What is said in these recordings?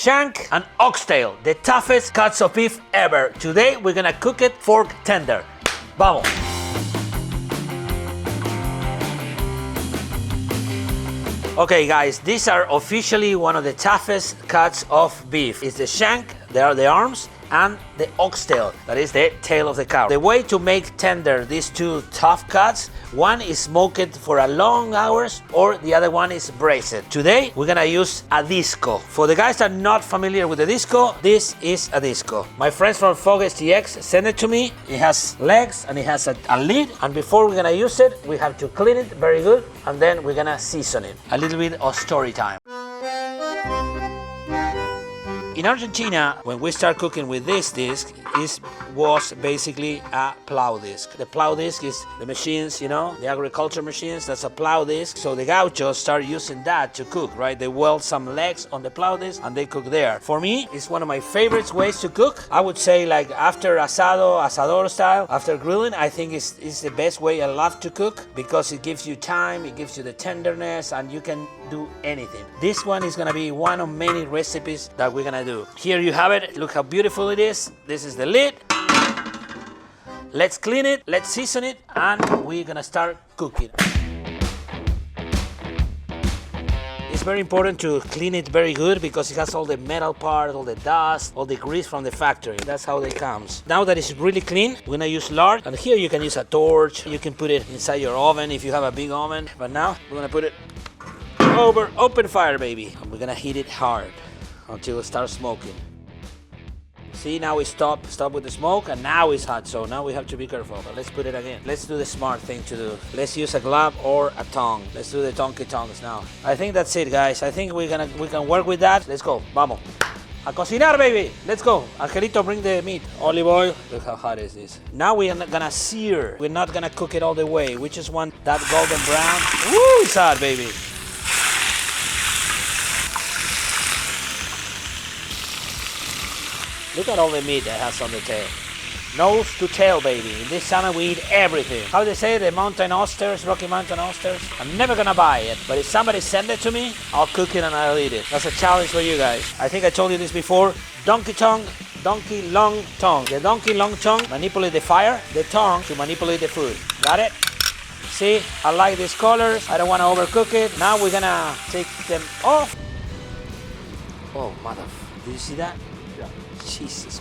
Shank and Oxtail, the toughest cuts of beef ever. Today we're gonna cook it fork tender. Vamos. Okay guys, these are officially one of the toughest cuts of beef. It's the shank, there are the arms, and the oxtail, that is the tail of the cow. The way to make tender these two tough cuts, one is smoked for a long hours or the other one is braised. Today we're gonna use a disco. For the guys that are not familiar with the disco, this is a disco. My friends from Fog STX sent it to me. It has legs and it has a lid, and before we're gonna use it, we have to clean it very good and then we're gonna season it. A little bit of story time. In Argentina, when we start cooking with this disc, it was basically a plow disc. The plow disc is the machines, you know, the agriculture machines, that's a plow disc. So the gauchos start using that to cook, right? They weld some legs on the plow disc and they cook there. For me, it's one of my favorite ways to cook. I would say like after asado, asador style, after grilling, I think it's the best way I love to cook because it gives you time, it gives you the tenderness, and you can do anything. This one is gonna be one of many recipes that we're gonna do. Here you have it. Look how beautiful it is. This is the lid. Let's clean it, let's season it, and we're gonna start cooking. It's very important to clean it very good because it has all the metal part, all the dust, all the grease from the factory. That's how it comes. Now that it's really clean, we're gonna use lard, and here you can use a torch. You can put it inside your oven if you have a big oven, but now we're gonna put it over open fire, baby. And we're gonna heat it hard until it starts smoking. See, now we stop with the smoke, and now it's hot, so now we have to be careful. But let's put it again. Let's do the smart thing to do. Let's use a glove or a tongue. Let's do the tonky tongs now. I think that's it, guys. I think we can work with that. Let's go. Vamos. A cocinar, baby. Let's go. Angelito, bring the meat. Olive oil. Look how hot is this. Now we're gonna sear. We're not gonna cook it all the way. We just want that golden brown. Woo, it's hot, baby. Look at all the meat that has on the tail. Nose to tail, baby. In this summer, we eat everything. How they say, the mountain oysters, Rocky Mountain oysters? I'm never gonna buy it, but if somebody send it to me, I'll cook it and I'll eat it. That's a challenge for you guys. I think I told you this before. Donkey tongue, donkey long tongue. The donkey long tongue manipulate the fire, the tongue to manipulate the food. Got it? See, I like these colors. I don't wanna overcook it. Now we're gonna take them off. Oh, mother, did you see that? Jesus.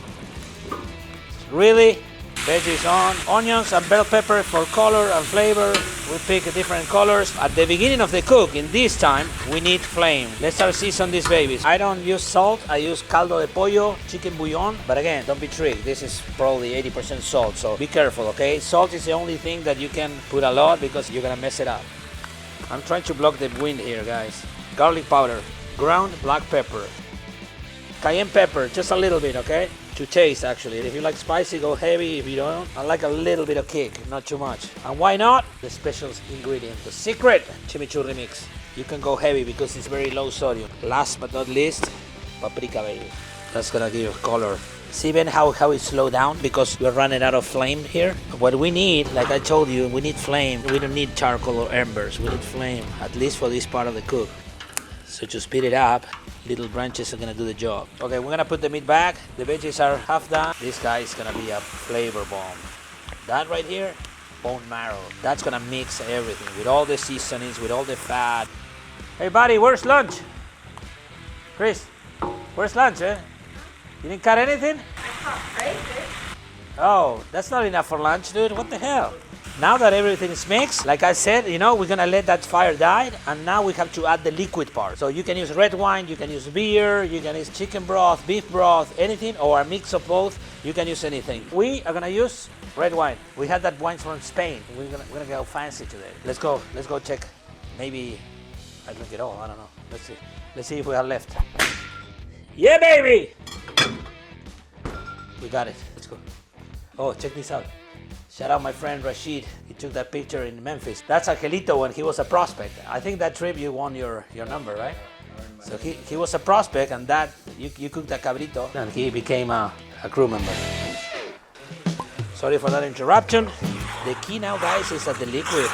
Really? Veggies on. Onions and bell pepper for color and flavor. We pick different colors. At the beginning of the cook, in this time, we need flame. Let's start season these babies. I don't use salt. I use caldo de pollo, chicken bouillon. But again, don't be tricked. This is probably 80% salt, so be careful, okay? Salt is the only thing that you can put a lot because you're gonna mess it up. I'm trying to block the wind here, guys. Garlic powder, ground black pepper. Cayenne pepper, just a little bit, okay? To taste, actually. If you like spicy, go heavy. If you don't, I like a little bit of kick, not too much. And why not? The special ingredient, the secret chimichurri mix. You can go heavy because it's very low sodium. Last but not least, paprika, baby. That's gonna give color. See, Ben, how it slowed down because we're running out of flame here? What we need, like I told you, we need flame. We don't need charcoal or embers. We need flame, at least for this part of the cook. So to speed it up, little branches are gonna do the job. Okay, we're gonna put the meat back. The veggies are half done. This guy is gonna be a flavor bomb. That right here, bone marrow. That's gonna mix everything with all the seasonings, with all the fat. Hey buddy, where's lunch? Chris, where's lunch, eh? You didn't cut anything? I cut braces. Oh, that's not enough for lunch, dude. What the hell? Now that everything is mixed, like I said, you know, we're gonna let that fire die, and now we have to add the liquid part. So you can use red wine, you can use beer, you can use chicken broth, beef broth, anything, or a mix of both. You can use anything. We are gonna use red wine. We had that wine from Spain. We're gonna go fancy today. Let's go check. Maybe I drink it all. I don't know. Let's see if we have left. Yeah, baby. We got it. Let's go. Oh, check this out. Shout out my friend Rashid. He took that picture in Memphis. That's Angelito when he was a prospect. I think that trip you won your number, right? So he was a prospect, and that you cooked a cabrito, and he became a crew member. Sorry for that interruption. The key now, guys, is that the liquid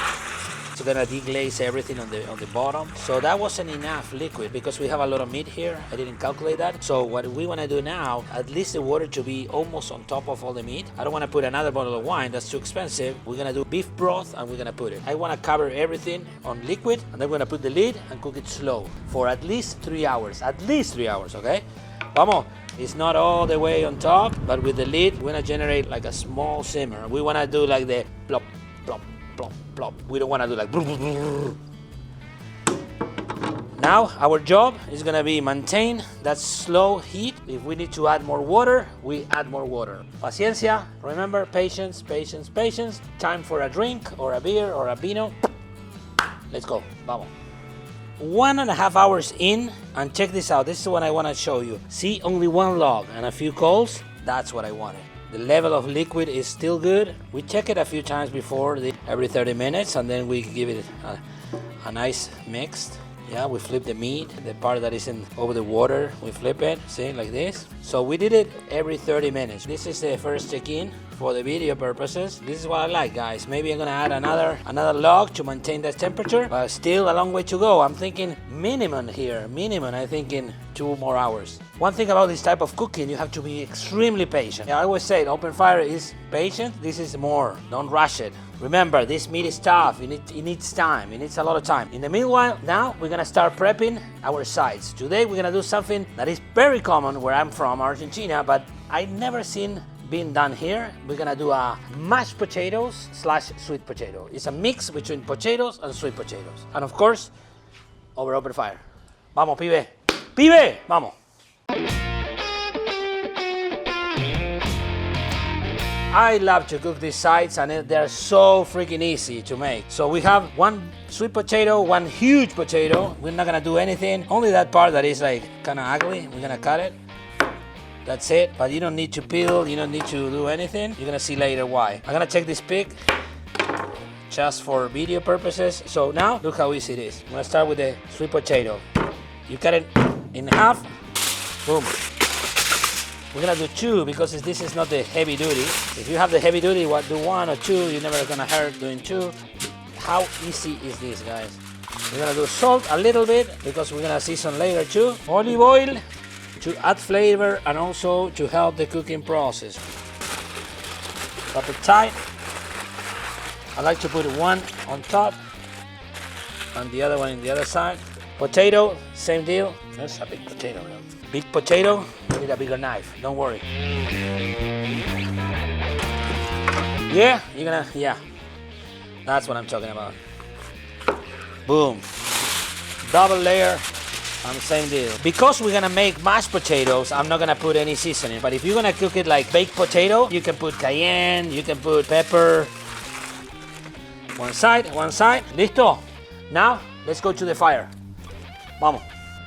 It's gonna deglaze everything on the bottom. So that wasn't enough liquid because we have a lot of meat here. I didn't calculate that. So what we wanna do now, at least the water to be almost on top of all the meat. I don't wanna put another bottle of wine, that's too expensive. We're gonna do beef broth and we're gonna put it. I wanna cover everything on liquid and then we're gonna put the lid and cook it slow for at least 3 hours. At least 3 hours, okay? Vamos. It's not all the way on top, but with the lid, we're gonna generate like a small simmer. We wanna do like the plop, plop, plop, plop. We don't wanna do like brr, brr, brr. Now, our job is gonna be maintain that slow heat. If we need to add more water, we add more water. Paciencia, remember, patience, patience, patience. Time for a drink or a beer or a vino. Let's go, vamos. 1.5 hours in, and check this out. This is what I want to show you. See, only one log and a few coals. That's what I wanted. The level of liquid is still good. We check it a few times before, every 30 minutes, and then we give it a nice mix. Yeah, we flip the meat, the part that isn't over the water, we flip it, see, like this. So we did it every 30 minutes. This is the first check-in for the video purposes. This is what I like, guys. Maybe I'm gonna add another log to maintain that temperature, but still a long way to go. I'm thinking minimum here, minimum, I'm thinking 2 more hours. One thing about this type of cooking, you have to be extremely patient. I always say open fire is patient, this is more, don't rush it. Remember, this meat is tough, it needs time, it needs a lot of time. In the meanwhile, now we're gonna start prepping our sides. Today we're gonna do something that is very common where I'm from, Argentina, but I never seen being done here. We're gonna do a mashed potatoes / sweet potato. It's a mix between potatoes and sweet potatoes. And of course, over open fire. Vamos, pibe. Pibe, vamos. I love to cook these sides and they're so freaking easy to make. So we have one sweet potato, one huge potato. We're not gonna do anything, only that part that is like kind of ugly. We're gonna cut it. That's it, but you don't need to peel, you don't need to do anything. You're gonna see later why. I'm gonna take this pig just for video purposes. So now, look how easy it is. I'm gonna start with the sweet potato. You cut it in half, boom. We're gonna do 2 because this is not the heavy duty. If you have the heavy duty, do 1 or 2, you're never gonna hurt doing 2. How easy is this, guys? We're gonna do salt a little bit because we're gonna season later too. Olive oil to add flavor and also to help the cooking process. Wrap it tight. I like to put one on top and the other one in the other side. Potato, same deal. That's a big potato. Big potato, you need a bigger knife, don't worry. Yeah, that's what I'm talking about. Boom, double layer, and same deal. Because we're gonna make mashed potatoes, I'm not gonna put any seasoning, but if you're gonna cook it like baked potato, you can put cayenne, you can put pepper. One side, listo. Now, let's go to the fire. Vamos.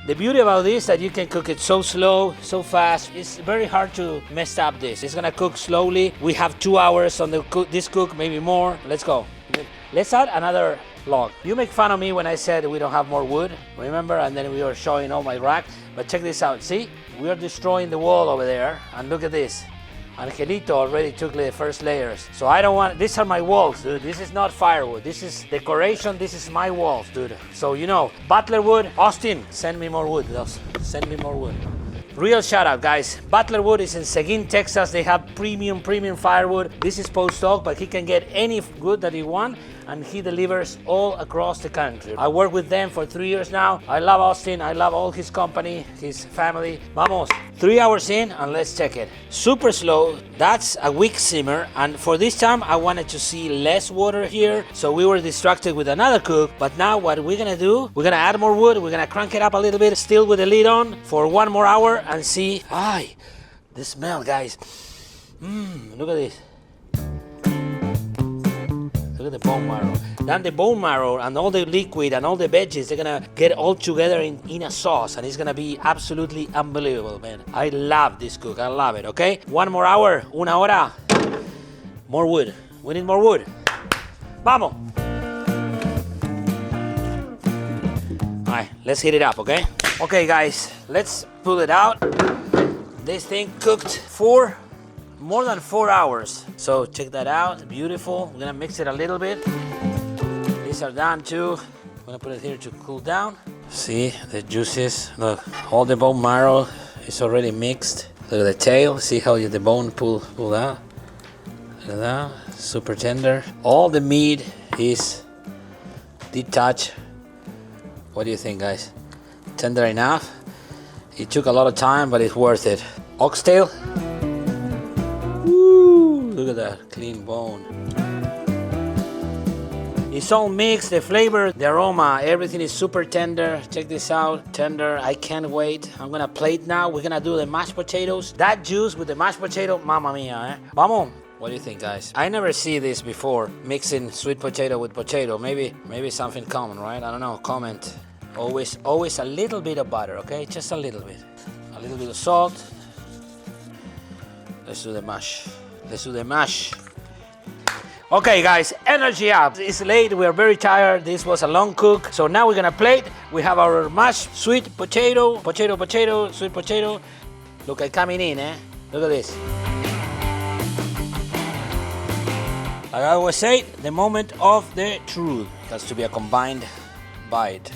The beauty about this is that you can cook it so slow, so fast. It's very hard to mess up this. It's gonna cook slowly. We have 2 hours on this cook, maybe more. Let's go. Let's add another log. You make fun of me when I said we don't have more wood, remember? And then we were showing all my rack. But check this out, see? We are destroying the wall over there. And look at this. Angelito already took the first layers. So I don't want, these are my walls, dude. This is not firewood. This is decoration. This is my walls, dude. So, you know, Butler wood, Austin, send me more wood. Send me more wood. Real shout out, guys. Butler Wood is in Seguin, Texas. They have premium firewood. This is post stock, but he can get any wood that he wants, and he delivers all across the country. I work with them for 3 years now. I love Austin. I love all his company, his family. Vamos. 3 hours in, and let's check it. Super slow. That's a weak simmer, and for this time, I wanted to see less water here, so we were distracted with another cook. But now what we're gonna do, we're gonna add more wood. We're gonna crank it up a little bit, still with the lid on, for 1 more hour, and see. The smell, guys. Look at this. Look at the bone marrow. Then the bone marrow and all the liquid and all the veggies, they're gonna get all together in a sauce, and it's gonna be absolutely unbelievable, man. I love this cook. I love it, okay? 1 more hour, 1 hora. More wood. We need more wood. Vamos. All right, let's heat it up, okay? Okay, guys, let's pull it out. This thing cooked for more than 4 hours. So check that out, beautiful. We're gonna mix it a little bit. These are done too. I'm gonna put it here to cool down. See the juices. Look, all the bone marrow is already mixed. Look at the tail. See how the bone pull out. Look at that. Super tender. All the meat is detached. What do you think, guys? Tender enough? It took a lot of time, but it's worth it. Oxtail. Woo! Look at that clean bone. It's all mixed, the flavor, the aroma, everything is super tender. Check this out, tender. I can't wait. I'm gonna plate now. We're gonna do the mashed potatoes. That juice with the mashed potato, mamma mia, eh? Vamos. What do you think, guys? I never see this before, mixing sweet potato with potato. Maybe something common, right? I don't know, comment. Always a little bit of butter, okay? Just a little bit. A little bit of salt. Let's do the mash. Let's do the mash. Okay, guys, energy up. It's late, we are very tired. This was a long cook. So now we're gonna plate. We have our mashed sweet potato, sweet potato. Look at coming in, eh? Look at this. Like I always say, the moment of the truth. It has to be a combined bite.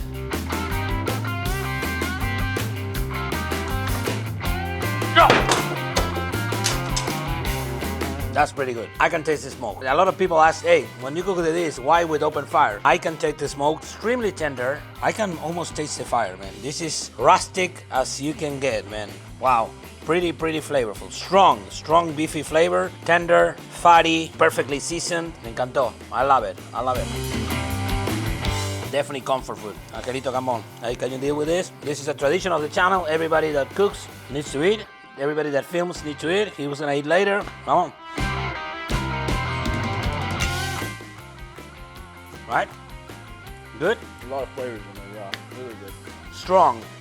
That's pretty good. I can taste the smoke. A lot of people ask, hey, when you cook this, why with open fire? I can take the smoke, extremely tender. I can almost taste the fire, man. This is rustic as you can get, man. Wow, pretty flavorful. Strong beefy flavor, tender, fatty, perfectly seasoned. Me encantó. I love it. Definitely comfort food. Angelito, come on. How can you deal with this? This is a tradition of the channel. Everybody that cooks needs to eat. Everybody that films needs to eat. He was gonna eat later. Come on. Right? Good? A lot of flavors in there, yeah. Really good.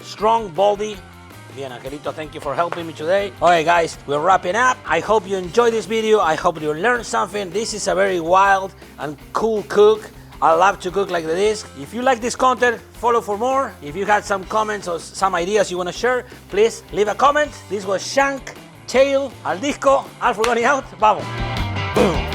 Strong, baldy. Bien, Angelito, thank you for helping me today. Okay, guys, we're wrapping up. I hope you enjoyed this video. I hope you learned something. This is a very wild and cool cook. I love to cook like this. If you like this content, follow for more. If you had some comments or some ideas you want to share, please leave a comment. This was Shank, Tail, Al Disco, Alfred going out. Vamos. Boom.